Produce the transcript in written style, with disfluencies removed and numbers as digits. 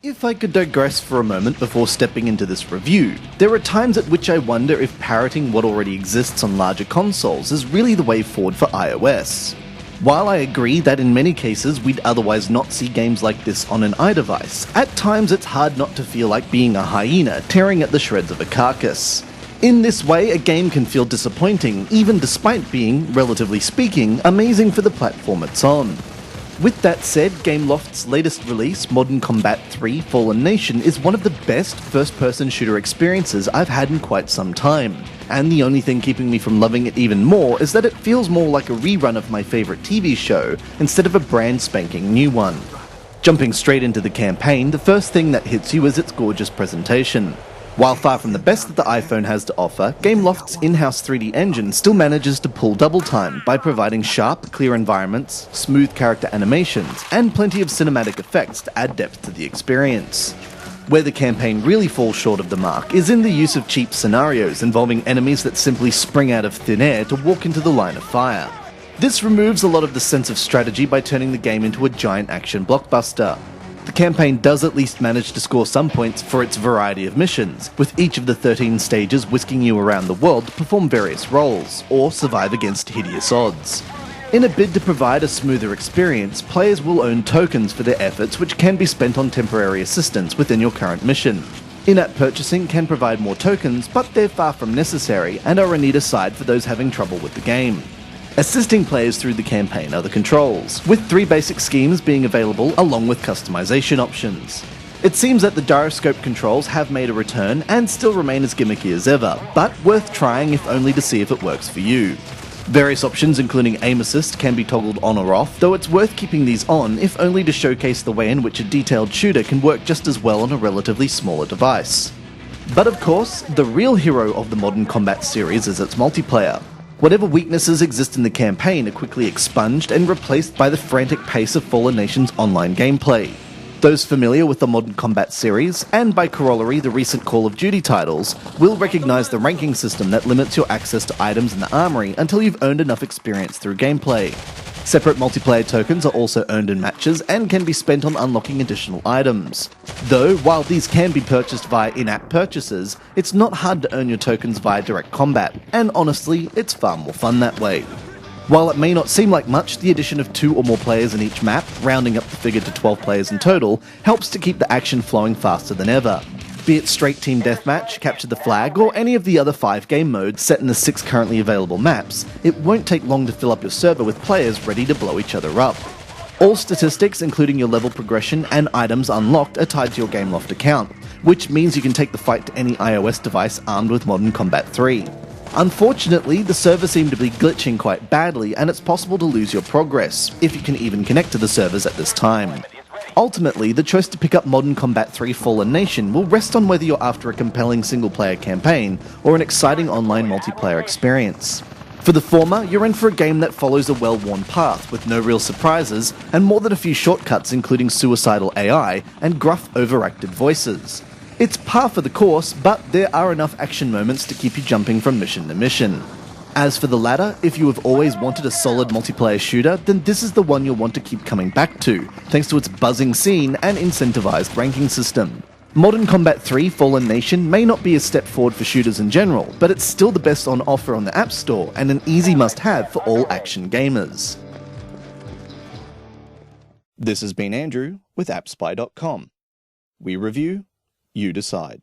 If I could digress for a moment before stepping into this review, there are times at which I wonder if parroting what already exists on larger consoles is really the way forward for iOS. While I agree that in many cases we'd otherwise not see games like this on an iDevice, at times it's hard not to feel like being a hyena tearing at the shreds of a carcass. In this way, a game can feel disappointing, even despite being, relatively speaking, amazing for the platform it's on. With that said, Gameloft's latest release, Modern Combat 3 Fallen Nation, is one of the best first-person shooter experiences I've had in quite some time. And the only thing keeping me from loving it even more is that it feels more like a rerun of my favourite TV show, instead of a brand spanking new one. Jumping straight into the campaign, the first thing that hits you is its gorgeous presentation. While far from the best that the iPhone has to offer, Gameloft's in-house 3D engine still manages to pull double time by providing sharp, clear environments, smooth character animations, and plenty of cinematic effects to add depth to the experience. Where the campaign really falls short of the mark is in the use of cheap scenarios involving enemies that simply spring out of thin air to walk into the line of fire. This removes a lot of the sense of strategy by turning the game into a giant action blockbuster. The campaign does at least manage to score some points for its variety of missions, with each of the 13 stages whisking you around the world to perform various roles, or survive against hideous odds. In a bid to provide a smoother experience, players will earn tokens for their efforts which can be spent on temporary assistance within your current mission. In-app purchasing can provide more tokens, but they're far from necessary and are a neat aside for those having trouble with the game. Assisting players through the campaign are the controls, with 3 basic schemes being available along with customization options. It seems that the gyroscope controls have made a return and still remain as gimmicky as ever, but worth trying if only to see if it works for you. Various options including aim assist can be toggled on or off, though it's worth keeping these on if only to showcase the way in which a detailed shooter can work just as well on a relatively smaller device. But of course, the real hero of the Modern Combat series is its multiplayer. Whatever weaknesses exist in the campaign are quickly expunged and replaced by the frantic pace of Fallen Nation's online gameplay. Those familiar with the Modern Combat series, and by corollary the recent Call of Duty titles, will recognise the ranking system that limits your access to items in the armory until you've earned enough experience through gameplay. Separate multiplayer tokens are also earned in matches and can be spent on unlocking additional items. Though, while these can be purchased via in-app purchases, it's not hard to earn your tokens via direct combat, and honestly, it's far more fun that way. While it may not seem like much, the addition of 2 or more players in each map, rounding up the figure to 12 players in total, helps to keep the action flowing faster than ever. Be it straight team deathmatch, capture the flag, or any of the other 5 game modes set in the 6 currently available maps, it won't take long to fill up your server with players ready to blow each other up. All statistics, including your level progression and items unlocked, are tied to your Gameloft account, which means you can take the fight to any iOS device armed with Modern Combat 3. Unfortunately, the server seemed to be glitching quite badly, and it's possible to lose your progress, if you can even connect to the servers at this time. Ultimately, the choice to pick up Modern Combat 3 Fallen Nation will rest on whether you're after a compelling single-player campaign or an exciting online multiplayer experience. For the former, you're in for a game that follows a well-worn path with no real surprises and more than a few shortcuts including suicidal AI and gruff, overacted voices. It's par for the course, but there are enough action moments to keep you jumping from mission to mission. As for the latter, if you have always wanted a solid multiplayer shooter, then this is the one you'll want to keep coming back to, thanks to its buzzing scene and incentivized ranking system. Modern Combat 3 Fallen Nation may not be a step forward for shooters in general, but it's still the best on offer on the App Store and an easy must-have for all action gamers. This has been Andrew with AppSpy.com. We review, you decide.